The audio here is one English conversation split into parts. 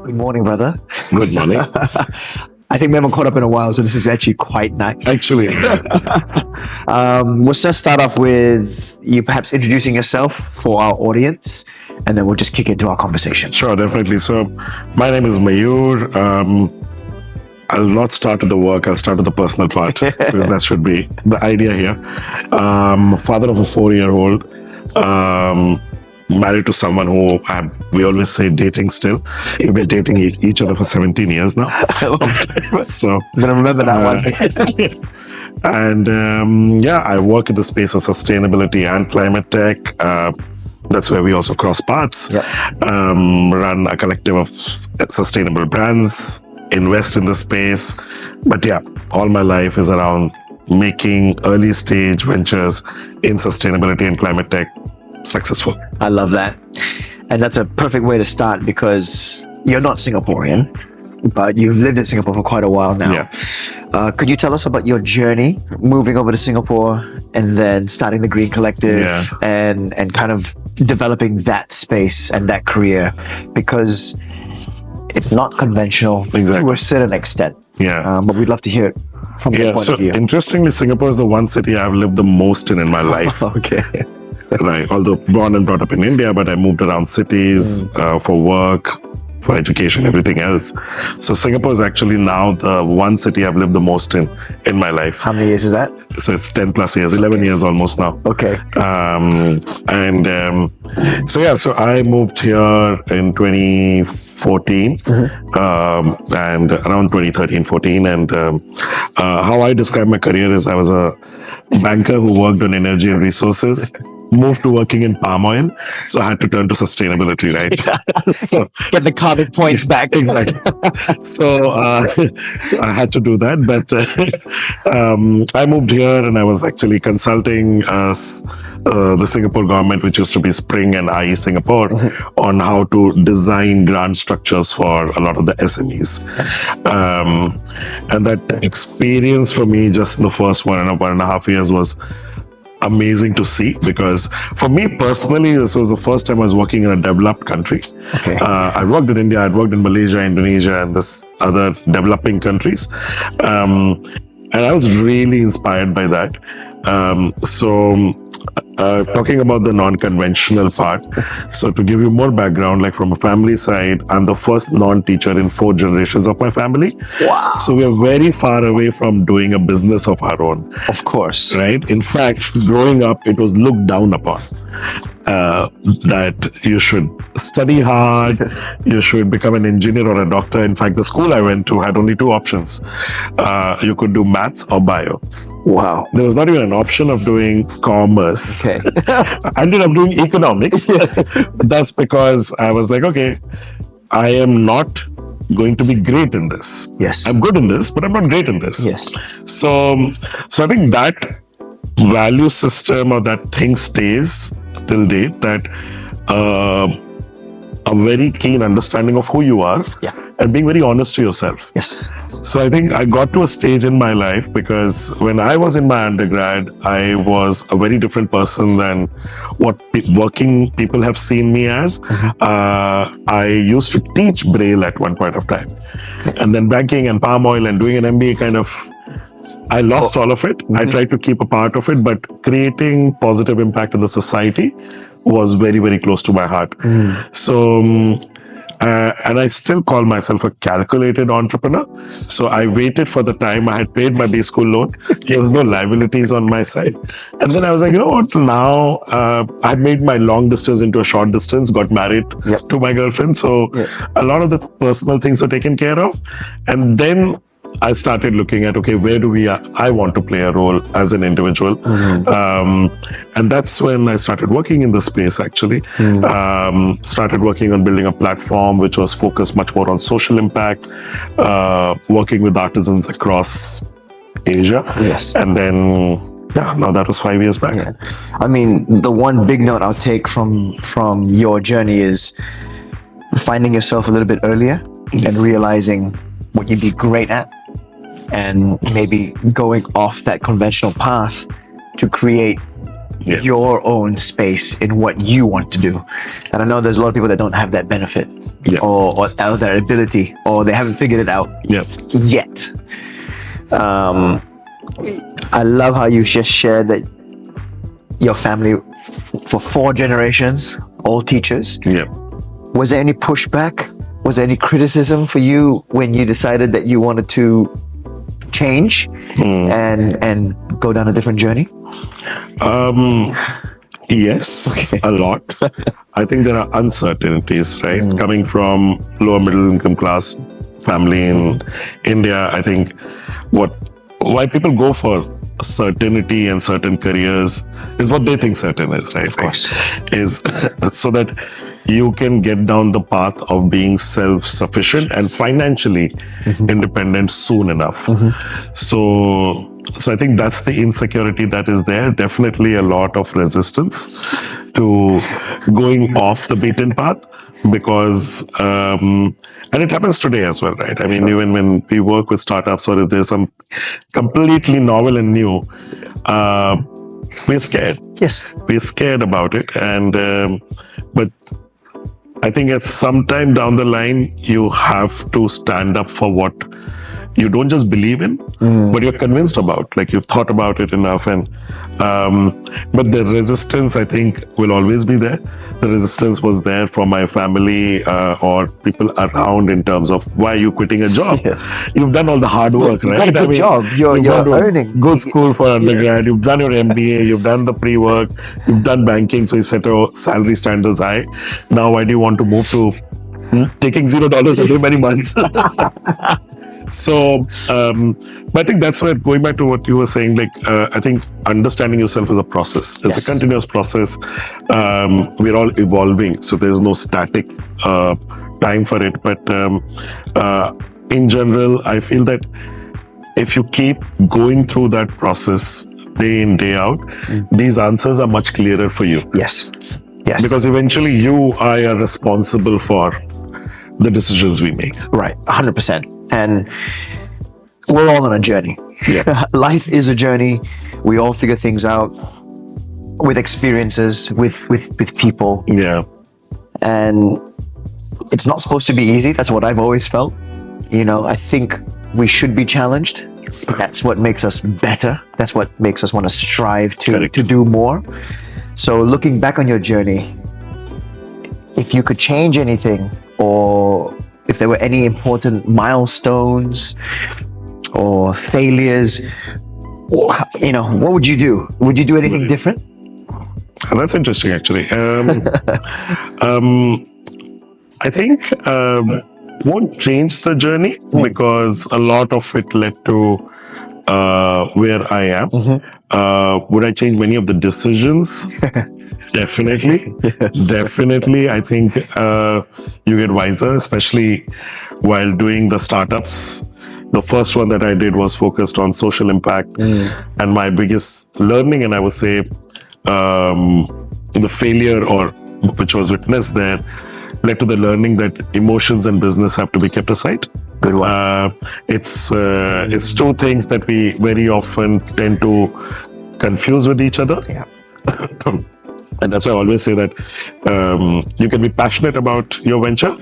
Good morning, brother. Good morning. I think we haven't caught up in a while, so this is actually quite nice. Actually, We'll just start off with you perhaps introducing yourself for our audience, and then we'll just kick into our conversation. sure, definitely. So, my name is Mayur. I'll not start with the work, I'll start with the personal part because that should be the idea here. Father of a 4-year-old, married to someone who we always say dating still. We've been dating each other for 17 years now. So, I'm going to remember that one. And I work in the space of sustainability and climate tech. That's where we also cross paths. Yep. Run a collective of sustainable brands, invest in the space. But yeah, all my life is around making early stage ventures in sustainability and climate tech successful. I love that. And that's a perfect way to start because you're not Singaporean, but you've lived in Singapore for quite a while now. Yeah. Could you tell us about your journey moving over to Singapore and then starting the Green Collective and kind of developing that space and that career? Because it's not conventional Exactly. to a certain extent. Yeah. But we'd love to hear it from your point So of view. interestingly, Singapore is the one city I've lived the most in my life. Okay. Right. Although born and brought up in India, but I moved around cities for work, for education, everything else. So Singapore is actually now the one city I've lived the most in my life. How many years is that? So it's 10 plus years, 11 years almost now. Okay. So I moved here in 2014 and around 2013, 14. And how I describe my career is I was a banker who worked on energy and resources. Moved to working in palm oil, so I had to turn to sustainability, right? So Get the carbon points back. exactly. So I had to do that, but I moved here and I was actually consulting the Singapore government, which used to be Spring and IE Singapore, on how to design grant structures for a lot of the SMEs. And that experience for me, just in the first one and a half years, was amazing to see, because for me personally, this was the first time I was working in a developed country. Okay. I worked in India, I'd worked in Malaysia, Indonesia, and this other developing countries. And I was really inspired by that. Talking about the non-conventional part. So to give you more background, like from a family side, I'm the first non-teacher in 4 generations of my family. Wow. So we are very far away from doing a business of our own. Of course. Right? In fact, growing up, it was looked down upon. That you should study hard, you should become an engineer or a doctor. In fact, the school I went to had only 2 options. You could do maths or bio. Wow. There was not even an option of doing commerce. Okay. I ended up doing economics. That's because I was like, okay, I am not going to be great in this. Yes. I'm good in this, but I'm not great in this. Yes. So I think that value system or that thing stays till date, that a very keen understanding of who you are and being very honest to yourself. Yes. So I think I got to a stage in my life, because when I was in my undergrad, I was a very different person than what working people have seen me as. I used to teach Braille at one point of time. And then banking and palm oil and doing an MBA I lost all of it. I tried to keep a part of it, but creating positive impact in the society was very, very close to my heart. So, and I still call myself a calculated entrepreneur. So I waited for the time I had paid my day school loan. There was no liabilities on my side. And then I was like, you know what, now I had made my long distance into a short distance, got married to my girlfriend. So a lot of the personal things were taken care of. And then I started looking at, okay, where do I want to play a role as an individual? And that's when I started working in the space, actually. Started working on building a platform which was focused much more on social impact, working with artisans across Asia. Yes. And then, now that was 5 years back. Yeah. I mean, the one big note I'll take from your journey is finding yourself a little bit earlier and realizing what you'd be great at, and maybe going off that conventional path to create your own space in what you want to do. And I know there's a lot of people that don't have that benefit or that ability, or they haven't figured it out yet. I love how you just shared that your family, for 4 generations, all teachers. Was there any pushback? Was there any criticism for you when you decided that you wanted to change and go down a different journey? Yes, a lot. I think there are uncertainties, right? Coming from lower middle income class family in India, I think why people go for certainty and certain careers is what they think certain is, right? Of course. Is so that you can get down the path of being self-sufficient and financially independent soon enough. So I think that's the insecurity that is there. Definitely a lot of resistance to going off the beaten path, because and it happens today as well, right? I mean, even when we work with startups, or if there's some completely novel and new, we're scared. Yes, we're scared about it, and but I think at some time down the line, you have to stand up for what you don't just believe in, but you're convinced about, like you've thought about it enough. And but the resistance, I think, will always be there. The resistance was there from my family or people around in terms of, why are you quitting a job? Yes. You've done all the hard work, You've right? got a good job. You're earning. Good school for undergrad. You've done your MBA. You've done the pre-work. You've done banking. So you set your salary standards high. Now, why do you want to move to taking $0 every many months? So, but I think that's where, going back to what you were saying, like, I think understanding yourself is a process. It's a continuous process. We're all evolving. So there's no static time for it. But in general, I feel that if you keep going through that process day in, day out, these answers are much clearer for you. Yes. Yes. Because eventually you are responsible for the decisions we make. Right. 100%. And we're all on a journey. Yeah. Life is a journey. We all figure things out with experiences, with people. Yeah. And it's not supposed to be easy. That's what I've always felt. You know, I think we should be challenged. That's what makes us better. That's what makes us want to strive to do more. So looking back on your journey, if you could change anything, or if there were any important milestones or failures, you know, what would you do? Would you do anything different? That's interesting, actually. I think won't change the journey, because a lot of it led to where I am. Would I change many of the decisions? Definitely. Yes. Definitely. I think you get wiser, especially while doing the startups. The first one that I did was focused on social impact. And my biggest learning, and I would say the failure, or which was witnessed there, led to the learning that emotions and business have to be kept aside. Good one. It's two things that we very often tend to confuse with each other. Yeah. And that's why I always say that you can be passionate about your venture,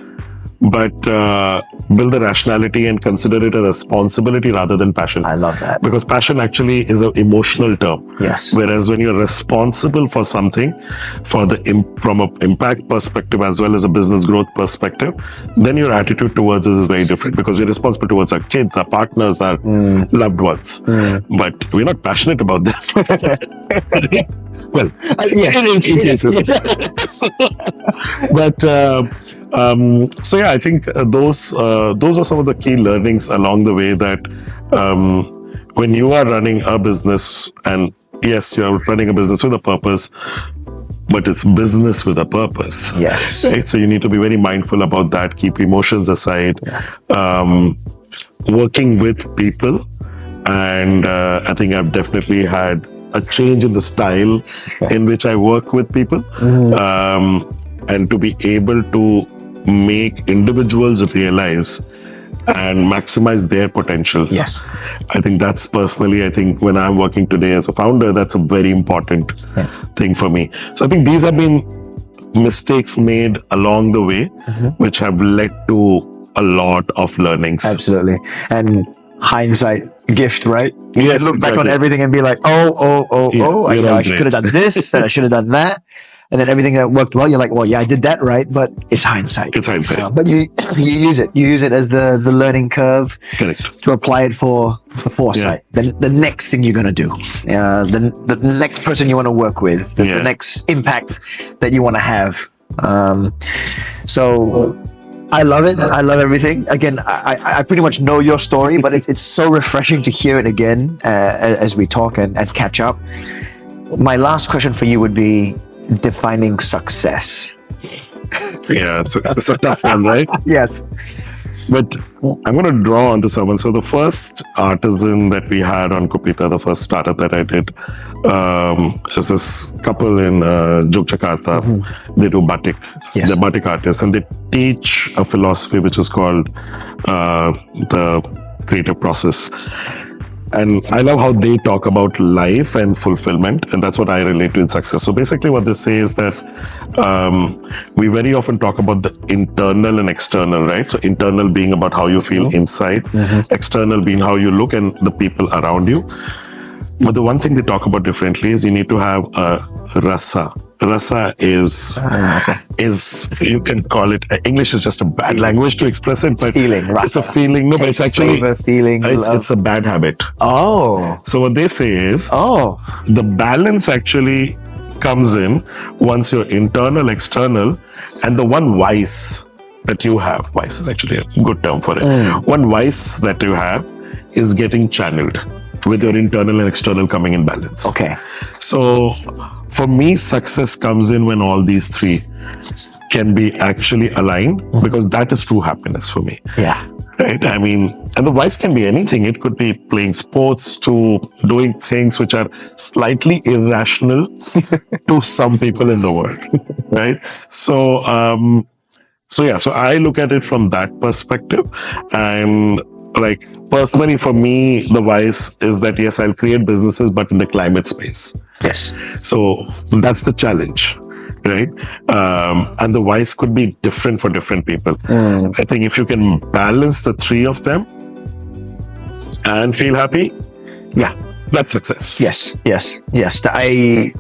but build the rationality and consider it a responsibility rather than passion. I love that. Because passion actually is an emotional term. Yes. Whereas when you're responsible for something, from an impact perspective as well as a business growth perspective, then your attitude towards it is very different, because we're responsible towards our kids, our partners, our loved ones. But we're not passionate about them. Well, in a few cases. But so yeah, I think those are some of the key learnings along the way, that when you are running a business, and yes, you are running a business with a purpose, but it's business with a purpose. Yes. Right? So you need to be very mindful about that. Keep emotions aside. Working with people, and I think I've definitely had a change in the style in which I work with people, and to be able to make individuals realize and maximize their potentials. Yes. I think that's personally, I think when I'm working today as a founder, that's a very important thing for me. So I think these have been mistakes made along the way, which have led to a lot of learnings. Absolutely. And hindsight gift, right? You Yes, can look back on exactly. everything and be like, I great. could have done this, and I should have done that. And then everything that worked well, you're like, well, yeah, I did that right, but it's hindsight. It's hindsight. But you use it. You use it as the learning curve. Correct. To apply it for foresight. The next thing you're going to do. The next person you want to work with. The next impact that you want to have. So I love it. I love everything. Again, I pretty much know your story, but it's so refreshing to hear it again as we talk and catch up. My last question for you would be defining success. Yeah, it's a tough one, right? Yes. But I'm going to draw onto someone. So the first artisan that we had on Kupita, the first startup that I did, is this couple in Yogyakarta. They do batik. Yes. They're batik artists, and they teach a philosophy which is called the creative process. And I love how they talk about life and fulfillment, and that's what I relate to in success. So basically what they say is that we very often talk about the internal and external, right? So internal being about how you feel inside, external being how you look and the people around you. But the one thing they talk about differently is you need to have a rasa. Rasa is, you can call it, English is just a bad language to express it, but feeling, it's a feeling. No, but it's actually, feeling, it's a bad habit. Oh. So what they say is, the balance actually comes in once you're internal, external, and the one vice that you have, vice is actually a good term for it. One vice that you have is getting channeled with your internal and external coming in balance. Okay. So for me, success comes in when all these three can be actually aligned, because that is true happiness for me. Yeah. Right? I mean, and the vice can be anything. It could be playing sports to doing things which are slightly irrational to some people in the world. Right? So, so I look at it from that perspective. And like personally for me, the vice is that yes, I'll create businesses, but in the climate space. Yes. So that's the challenge, right? And the vice could be different for different people. I think if you can balance the three of them and feel happy, that's success. Yes. I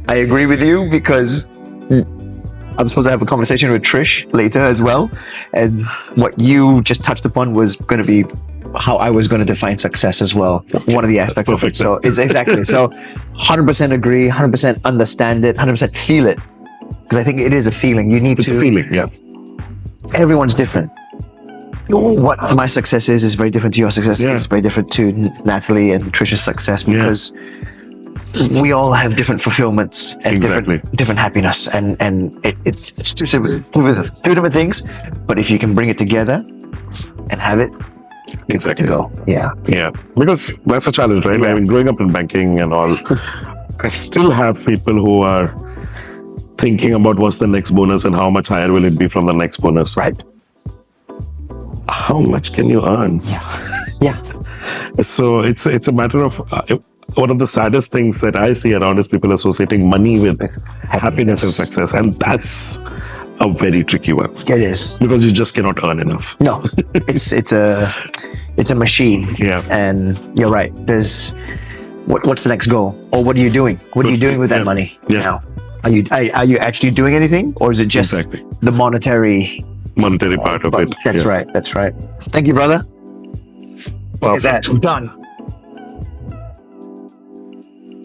agree with you, because I'm supposed to have a conversation with Trish later as well. And what you just touched upon was going to be how I was going to define success as well. One of the aspects of it. So it's exactly. So 100% agree, 100% understand it, 100% feel it. Because I think it is a feeling. You need It's a feeling, yeah. Everyone's different. What my success is very different to your success. It's very different to Natalie and Trisha's success, because we all have different fulfillments and different happiness, and it's two different things. But if you can bring it together and have it, exactly. Go. Yeah. Because that's a challenge, right? I mean, growing up in banking and all, I still have people who are thinking about what's the next bonus and how much higher will it be from the next bonus. Right. How much can you earn? Yeah. So it's a matter of one of the saddest things that I see around is people associating money with happiness and success, and that's a very tricky one. It is, because you just cannot earn enough. No, it's a machine. Yeah, and you're right. There's what's the next goal, or what are you doing? What are you doing with that money now? Are you actually doing anything, or is it just the monetary part of it? That's right. Thank you, brother. Perfect. Done.